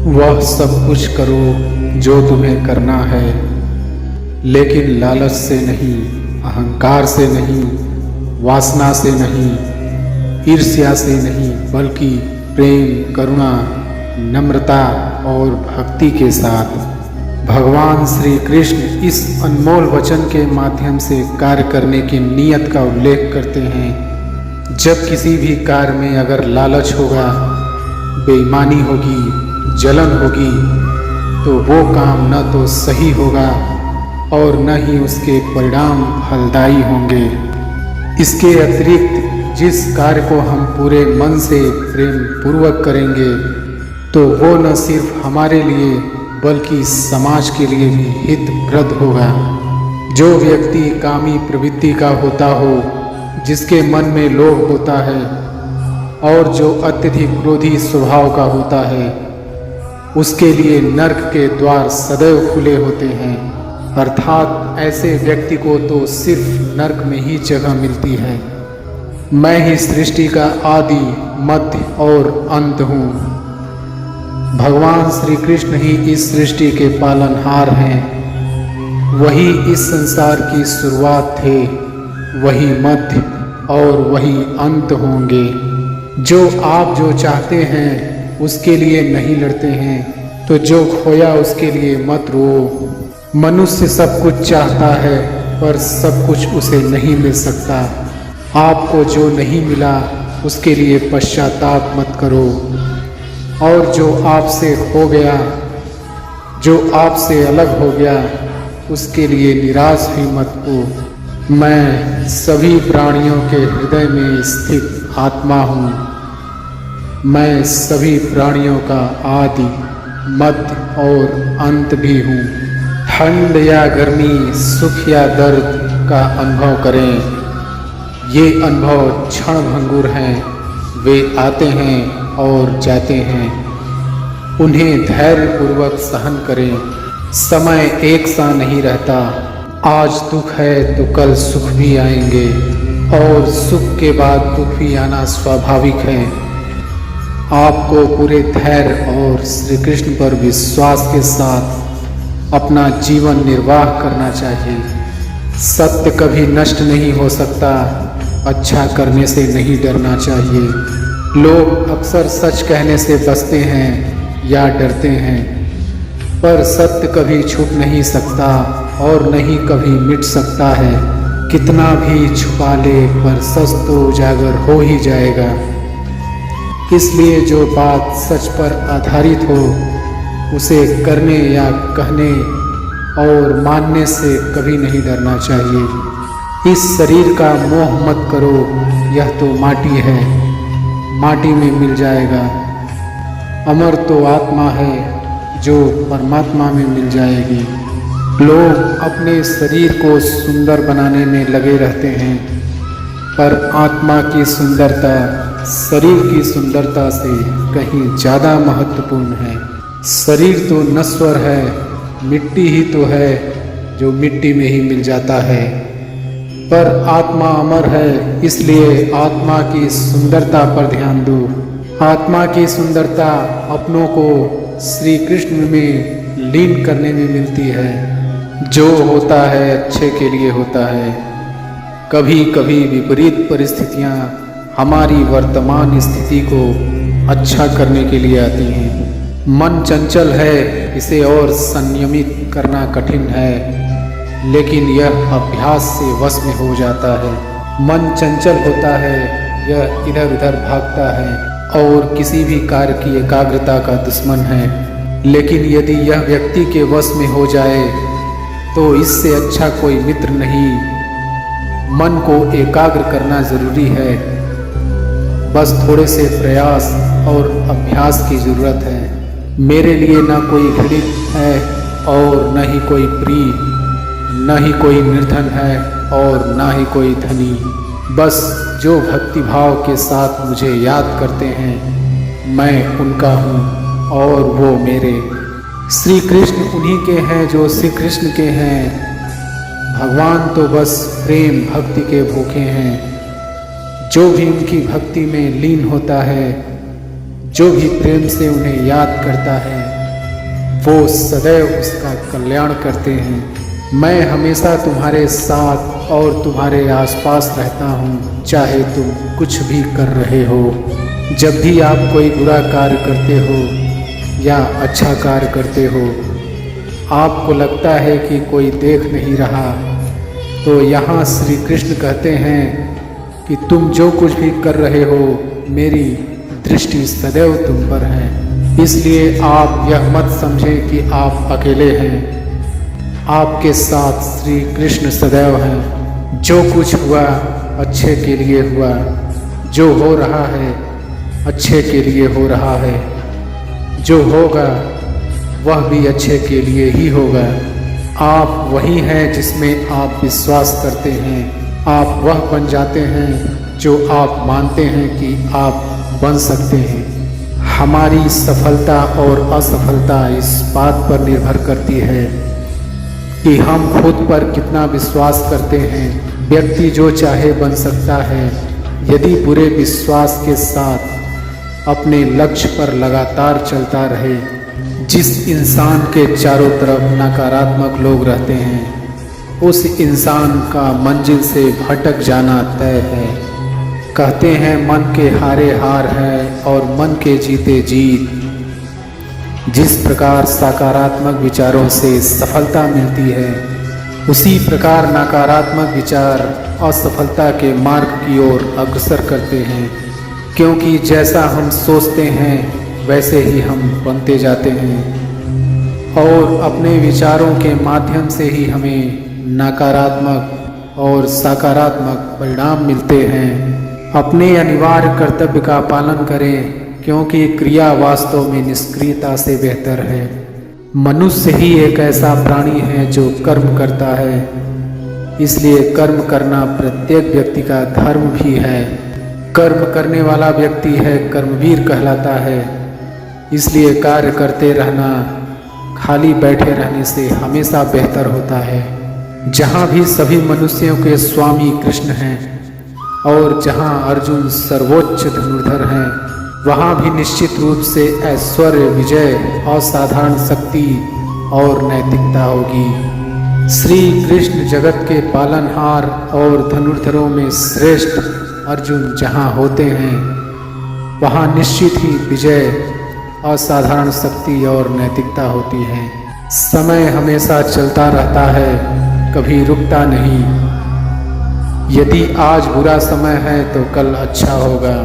वह सब कुछ करो जो तुम्हें करना है, लेकिन लालच से नहीं, अहंकार से नहीं, वासना से नहीं, ईर्ष्या से नहीं, बल्कि प्रेम, करुणा, नम्रता और भक्ति के साथ। भगवान श्री कृष्ण इस अनमोल वचन के माध्यम से कार्य करने की नीयत का उल्लेख करते हैं। जब किसी भी कार्य में अगर लालच होगा, बेईमानी होगी, जलन होगी, तो वो काम न तो सही होगा और न ही उसके परिणाम फलदायी होंगे। इसके अतिरिक्त जिस कार्य को हम पूरे मन से प्रेम पूर्वक करेंगे, तो वो न सिर्फ हमारे लिए बल्कि समाज के लिए भी हितप्रद होगा। जो व्यक्ति कामी प्रवृत्ति का होता हो, जिसके मन में लोभ होता है और जो अत्यधिक क्रोधी स्वभाव का होता है, उसके लिए नरक के द्वार सदैव खुले होते हैं। अर्थात ऐसे व्यक्ति को तो सिर्फ नरक में ही जगह मिलती है। मैं ही सृष्टि का आदि, मध्य और अंत हूँ। भगवान श्री कृष्ण ही इस सृष्टि के पालनहार हैं। वही इस संसार की शुरुआत थे, वही मध्य और वही अंत होंगे। जो आप जो चाहते हैं उसके लिए नहीं लड़ते हैं, तो जो खोया उसके लिए मत रो। मनुष्य सब कुछ चाहता है, पर सब कुछ उसे नहीं मिल सकता। आपको जो नहीं मिला उसके लिए पश्चाताप मत करो, और जो आपसे हो गया, जो आपसे अलग हो गया, उसके लिए निराश भी मत हो। मैं सभी प्राणियों के हृदय में स्थित आत्मा हूँ। मैं सभी प्राणियों का आदि, मध्य और अंत भी हूँ। ठंड या गर्मी, सुख या दर्द का अनुभव करें। ये अनुभव क्षणभंगुर हैं, वे आते हैं और जाते हैं। उन्हें धैर्यपूर्वक सहन करें। समय एक सा नहीं रहता। आज दुख है तो कल सुख भी आएंगे, और सुख के बाद दुख भी आना स्वाभाविक है। आपको पूरे धैर्य और श्री कृष्ण पर विश्वास के साथ अपना जीवन निर्वाह करना चाहिए। सत्य कभी नष्ट नहीं हो सकता। अच्छा करने से नहीं डरना चाहिए। लोग अक्सर सच कहने से बचते हैं या डरते हैं, पर सत्य कभी छुप नहीं सकता और न ही कभी मिट सकता है। कितना भी छुपा ले, पर सच तो उजागर हो ही जाएगा। इसलिए जो बात सच पर आधारित हो, उसे करने या कहने और मानने से कभी नहीं डरना चाहिए। इस शरीर का मोह मत करो, यह तो माटी है, माटी में मिल जाएगा। अमर तो आत्मा है, जो परमात्मा में मिल जाएगी। लोग अपने शरीर को सुंदर बनाने में लगे रहते हैं, पर आत्मा की सुंदरता शरीर की सुंदरता से कहीं ज़्यादा महत्वपूर्ण है। शरीर तो नश्वर है, मिट्टी ही तो है जो मिट्टी में ही मिल जाता है, पर आत्मा अमर है। इसलिए आत्मा की सुंदरता पर ध्यान दो। आत्मा की सुंदरता अपनों को श्री कृष्ण में लीन करने में मिलती है। जो होता है अच्छे के लिए होता है। कभी कभी विपरीत परिस्थितियाँ हमारी वर्तमान स्थिति को अच्छा करने के लिए आती हैं। मन चंचल है, इसे और संयमित करना कठिन है, लेकिन यह अभ्यास से वश में हो जाता है। मन चंचल होता है, यह इधर उधर भागता है और किसी भी कार्य की एकाग्रता का दुश्मन है। लेकिन यदि यह व्यक्ति के वश में हो जाए, तो इससे अच्छा कोई मित्र नहीं। मन को एकाग्र करना जरूरी है। बस थोड़े से प्रयास और अभ्यास की जरूरत है। मेरे लिए न कोई घृणित है और न ही कोई प्रिय, न ही कोई निर्धन है और न ही कोई धनी। बस जो भक्तिभाव के साथ मुझे याद करते हैं, मैं उनका हूँ और वो मेरे। श्री कृष्ण उन्हीं के हैं जो श्री कृष्ण के हैं। भगवान तो बस प्रेम भक्ति के भूखे हैं। जो भी उनकी भक्ति में लीन होता है, जो भी प्रेम से उन्हें याद करता है, वो सदैव उसका कल्याण करते हैं। मैं हमेशा तुम्हारे साथ और तुम्हारे आसपास रहता हूँ, चाहे तुम कुछ भी कर रहे हो। जब भी आप कोई बुरा कार्य करते हो या अच्छा कार्य करते हो, आपको लगता है कि कोई देख नहीं रहा, तो यहाँ श्री कृष्ण कहते हैं कि तुम जो कुछ भी कर रहे हो, मेरी दृष्टि सदैव तुम पर है। इसलिए आप यह मत समझें कि आप अकेले हैं, आपके साथ श्री कृष्ण सदैव हैं। जो कुछ हुआ अच्छे के लिए हुआ, जो हो रहा है अच्छे के लिए हो रहा है, जो होगा वह भी अच्छे के लिए ही होगा। आप वही हैं जिसमें आप विश्वास करते हैं। आप वह बन जाते हैं जो आप मानते हैं कि आप बन सकते हैं। हमारी सफलता और असफलता इस बात पर निर्भर करती है कि हम खुद पर कितना विश्वास करते हैं। व्यक्ति जो चाहे बन सकता है, यदि पूरे विश्वास के साथ अपने लक्ष्य पर लगातार चलता रहे। जिस इंसान के चारों तरफ नकारात्मक लोग रहते हैं, उस इंसान का मंजिल से भटक जाना तय है। कहते हैं मन के हारे हार है और मन के जीते जीत। जिस प्रकार सकारात्मक विचारों से सफलता मिलती है, उसी प्रकार नकारात्मक विचार असफलता के मार्ग की ओर अग्रसर करते हैं। क्योंकि जैसा हम सोचते हैं वैसे ही हम बनते जाते हैं, और अपने विचारों के माध्यम से ही हमें नकारात्मक और सकारात्मक परिणाम मिलते हैं। अपने अनिवार्य कर्तव्य का पालन करें, क्योंकि क्रिया वास्तव में निष्क्रियता से बेहतर है। मनुष्य ही एक ऐसा प्राणी है जो कर्म करता है, इसलिए कर्म करना प्रत्येक व्यक्ति का धर्म भी है। कर्म करने वाला व्यक्ति है कर्मवीर कहलाता है। इसलिए कार्य करते रहना खाली बैठे रहने से हमेशा बेहतर होता है। जहाँ भी सभी मनुष्यों के स्वामी कृष्ण हैं और जहाँ अर्जुन सर्वोच्च धनुर्धर हैं, वहाँ भी निश्चित रूप से ऐश्वर्य, विजय, असाधारण शक्ति और नैतिकता होगी। श्री कृष्ण जगत के पालनहार और धनुर्धरों में श्रेष्ठ अर्जुन जहाँ होते हैं, वहाँ निश्चित ही विजय, असाधारण शक्ति और नैतिकता होती है। समय हमेशा चलता रहता है, कभी रुकता नहीं। यदि आज बुरा समय है तो कल अच्छा होगा।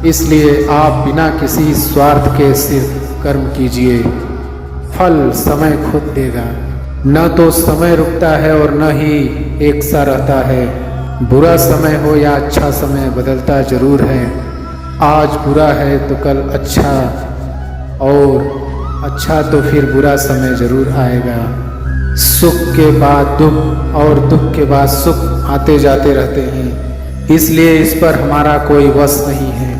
इसलिए आप बिना किसी स्वार्थ के सिर्फ कर्म कीजिए, फल समय खुद देगा। न तो समय रुकता है और न ही एक सा रहता है। बुरा समय हो या अच्छा समय बदलता जरूर है। आज बुरा है तो कल अच्छा, और अच्छा तो फिर बुरा समय जरूर आएगा। सुख के बाद दुख और दुख के बाद सुख आते जाते रहते हैं। इसलिए इस पर हमारा कोई वश नहीं है,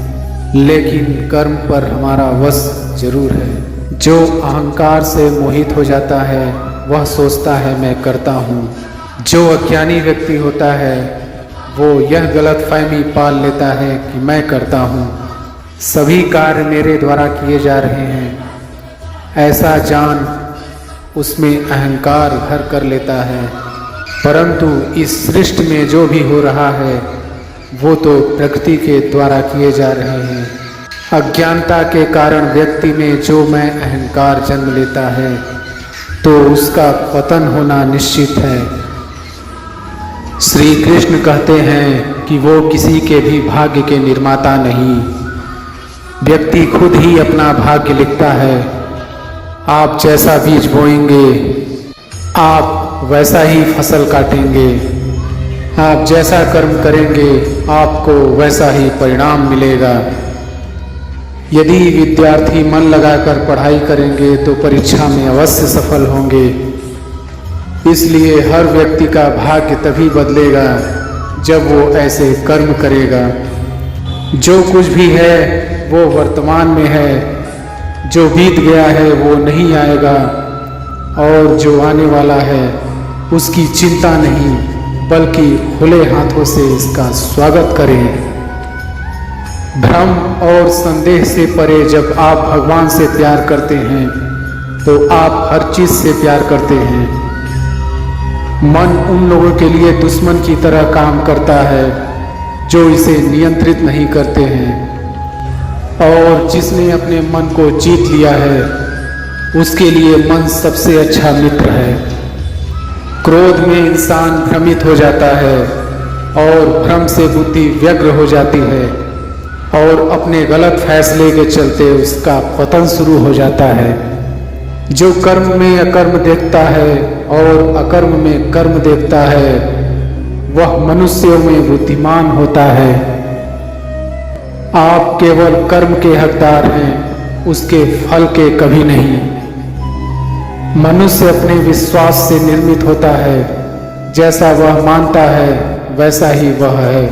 लेकिन कर्म पर हमारा वश जरूर है। जो अहंकार से मोहित हो जाता है वह सोचता है मैं करता हूँ। जो अज्ञानी व्यक्ति होता है वो यह गलतफहमी पाल लेता है कि मैं करता हूँ, सभी कार्य मेरे द्वारा किए जा रहे हैं। ऐसा जान उसमें अहंकार घर कर लेता है। परंतु इस सृष्टि में जो भी हो रहा है वो तो प्रकृति के द्वारा किए जा रहे हैं। अज्ञानता के कारण व्यक्ति में जो मैं अहंकार जन्म लेता है तो उसका पतन होना निश्चित है। श्री कृष्ण कहते हैं कि वो किसी के भी भाग्य के निर्माता नहीं, व्यक्ति खुद ही अपना भाग्य लिखता है। आप जैसा बीज बोएंगे आप वैसा ही फसल काटेंगे। आप जैसा कर्म करेंगे आपको वैसा ही परिणाम मिलेगा। यदि विद्यार्थी मन लगाकर पढ़ाई करेंगे तो परीक्षा में अवश्य सफल होंगे। इसलिए हर व्यक्ति का भाग्य तभी बदलेगा जब वो ऐसे कर्म करेगा। जो कुछ भी है वो वर्तमान में है, जो बीत गया है वो नहीं आएगा, और जो आने वाला है उसकी चिंता नहीं बल्कि खुले हाथों से इसका स्वागत करें। भ्रम और संदेह से परे जब आप भगवान से प्यार करते हैं तो आप हर चीज से प्यार करते हैं। मन उन लोगों के लिए दुश्मन की तरह काम करता है जो इसे नियंत्रित नहीं करते हैं, और जिसने अपने मन को जीत लिया है उसके लिए मन सबसे अच्छा मित्र है। क्रोध में इंसान भ्रमित हो जाता है और भ्रम से बुद्धि व्यग्र हो जाती है और अपने गलत फैसले के चलते उसका पतन शुरू हो जाता है। जो कर्म में अकर्म देखता है और अकर्म में कर्म देखता है वह मनुष्यों में बुद्धिमान होता है। आप केवल कर्म के हकदार हैं, उसके फल के कभी नहीं। मनुष्य अपने विश्वास से निर्मित होता है, जैसा वह मानता है वैसा ही वह है,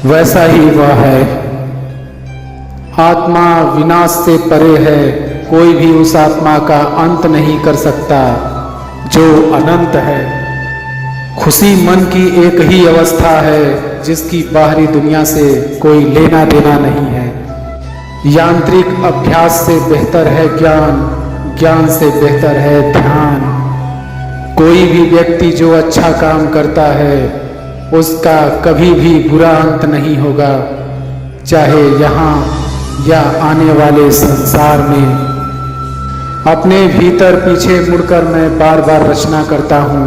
वैसा ही वह है। आत्मा विनाश से परे है, कोई भी उस आत्मा का अंत नहीं कर सकता जो अनंत है। खुशी मन की एक ही अवस्था है जिसकी बाहरी दुनिया से कोई लेना देना नहीं है। यांत्रिक अभ्यास से बेहतर है ज्ञान, ज्ञान से बेहतर है ध्यान। कोई भी व्यक्ति जो अच्छा काम करता है उसका कभी भी बुरा अंत नहीं होगा, चाहे यहाँ या आने वाले संसार में। अपने भीतर पीछे मुड़कर मैं बार बार रचना करता हूँ।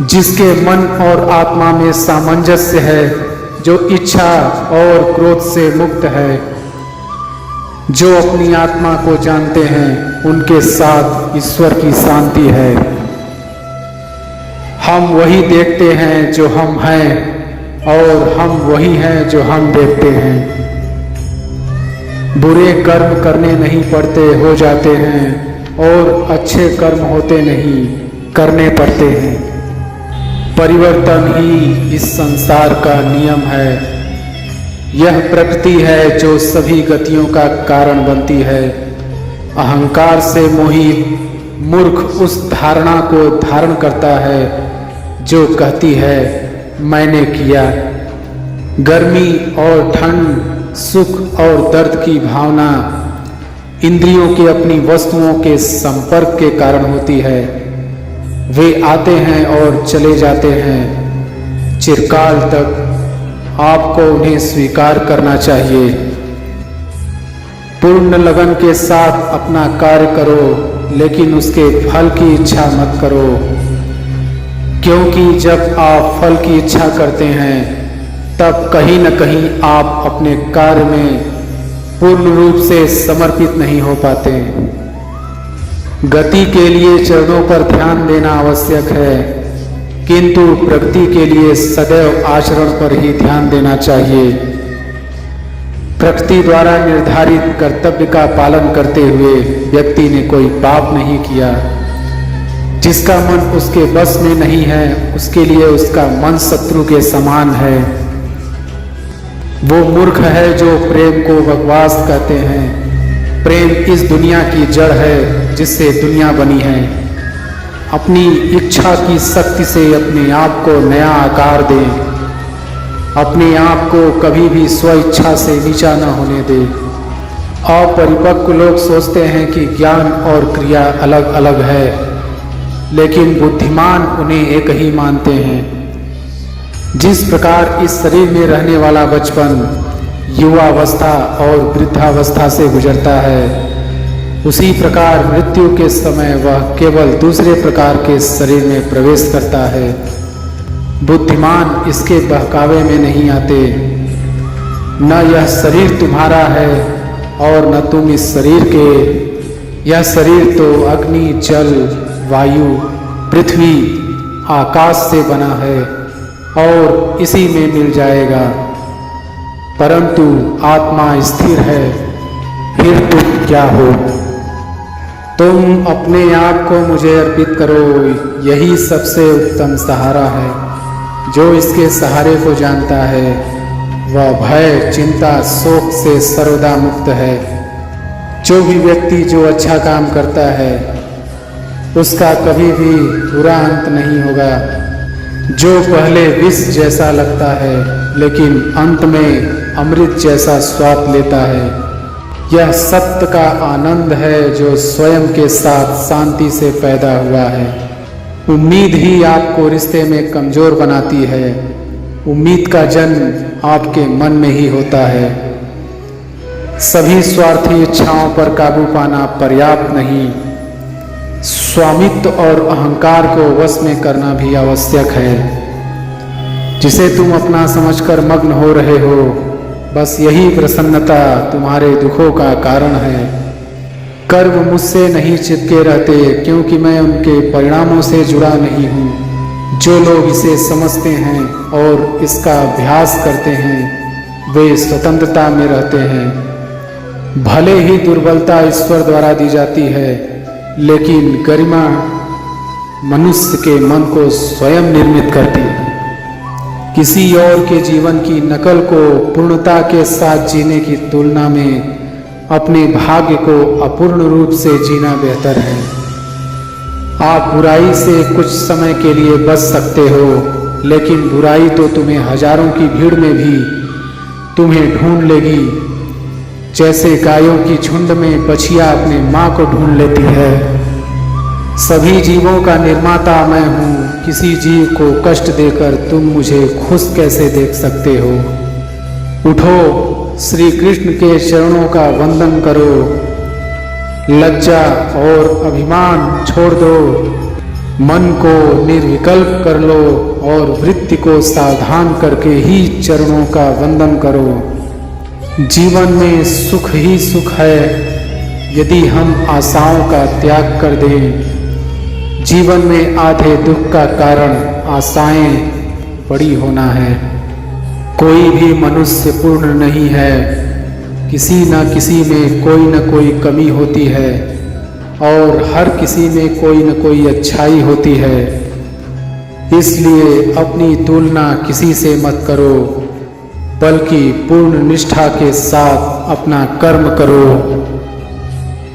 जिसके मन और आत्मा में सामंजस्य है, जो इच्छा और क्रोध से मुक्त है, जो अपनी आत्मा को जानते हैं, उनके साथ ईश्वर की शांति है। हम वही देखते हैं जो हम हैं और हम वही हैं जो हम देखते हैं। बुरे कर्म करने नहीं पड़ते, हो जाते हैं, और अच्छे कर्म होते नहीं, करने पड़ते हैं। परिवर्तन ही इस संसार का नियम है। यह प्रकृति है जो सभी गतियों का कारण बनती है। अहंकार से मोहित मूर्ख उस धारणा को धारण करता है जो कहती है मैंने किया। गर्मी और ठंड, सुख और दर्द की भावना इंद्रियों की अपनी वस्तुओं के संपर्क के कारण होती है। वे आते हैं और चले जाते हैं। चिरकाल तक आपको उन्हें स्वीकार करना चाहिए। पूर्ण लगन के साथ अपना कार्य करो, लेकिन उसके फल की इच्छा मत करो, क्योंकि जब आप फल की इच्छा करते हैं तब कहीं न कहीं आप अपने कार्य में पूर्ण रूप से समर्पित नहीं हो पाते। गति के लिए चरणों पर ध्यान देना आवश्यक है, किंतु प्रगति के लिए सदैव आचरण पर ही ध्यान देना चाहिए। प्रकृति द्वारा निर्धारित कर्तव्य का पालन करते हुए व्यक्ति ने कोई पाप नहीं किया। जिसका मन उसके बस में नहीं है, उसके लिए उसका मन शत्रु के समान है। वो मूर्ख है जो प्रेम को बकवास कहते हैं। प्रेम इस दुनिया की जड़ है जिससे दुनिया बनी है। अपनी इच्छा की शक्ति से अपने आप को नया आकार दें। अपने आप को कभी भी स्व इच्छा से नीचा न होने दें। अपरिपक्व लोग सोचते हैं कि ज्ञान और क्रिया अलग अलग है, लेकिन बुद्धिमान उन्हें एक ही मानते हैं। जिस प्रकार इस शरीर में रहने वाला बचपन युवावस्था और वृद्धावस्था से गुजरता है, उसी प्रकार मृत्यु के समय वह केवल दूसरे प्रकार के शरीर में प्रवेश करता है। बुद्धिमान इसके बहकावे में नहीं आते। न यह शरीर तुम्हारा है और न तुम इस शरीर के। यह शरीर तो अग्नि, जल, वायु, पृथ्वी, आकाश से बना है और इसी में मिल जाएगा। परंतु आत्मा स्थिर है, फिर तुम क्या हो? तुम अपने आप को मुझे अर्पित करो, यही सबसे उत्तम सहारा है। जो इसके सहारे को जानता है वह भय, चिंता, शोक से सर्वदा मुक्त है। जो भी व्यक्ति जो अच्छा काम करता है उसका कभी भी बुरा अंत नहीं होगा। जो पहले विष जैसा लगता है लेकिन अंत में अमृत जैसा स्वाद लेता है, यह सत्य का आनंद है जो स्वयं के साथ शांति से पैदा हुआ है। उम्मीद ही आपको रिश्ते में कमजोर बनाती है। उम्मीद का जन्म आपके मन में ही होता है। सभी स्वार्थी इच्छाओं पर काबू पाना पर्याप्त नहीं, स्वामित्व और अहंकार को वश में करना भी आवश्यक है। जिसे तुम अपना समझकर मग्न हो रहे हो, बस यही प्रसन्नता तुम्हारे दुखों का कारण है। कर्म मुझसे नहीं चिपके रहते क्योंकि मैं उनके परिणामों से जुड़ा नहीं हूँ। जो लोग इसे समझते हैं और इसका अभ्यास करते हैं वे स्वतंत्रता में रहते हैं। भले ही दुर्बलता ईश्वर द्वारा दी जाती है, लेकिन गरिमा मनुष्य के मन को स्वयं निर्मित करती है। किसी और के जीवन की नकल को पूर्णता के साथ जीने की तुलना में अपने भाग्य को अपूर्ण रूप से जीना बेहतर है। आप बुराई से कुछ समय के लिए बच सकते हो, लेकिन बुराई तो तुम्हें हजारों की भीड़ में भी तुम्हें ढूंढ लेगी। जैसे गायों की झुंड में बछिया अपने माँ को ढूंढ लेती है। सभी जीवों का निर्माता मैं हूँ। किसी जीव को कष्ट देकर तुम मुझे खुश कैसे देख सकते हो? उठो, श्री कृष्ण के चरणों का वंदन करो। लज्जा और अभिमान छोड़ दो। मन को निर्विकल्प कर लो और वृत्ति को सावधान करके ही चरणों का वंदन करो। जीवन में सुख ही सुख है यदि हम आशाओं का त्याग कर दें। जीवन में आधे दुख का कारण आशाएं बड़ी होना है। कोई भी मनुष्य पूर्ण नहीं है। किसी न किसी में कोई न कोई कमी होती है और हर किसी में कोई न कोई अच्छाई होती है। इसलिए अपनी तुलना किसी से मत करो, बल्कि पूर्ण निष्ठा के साथ अपना कर्म करो।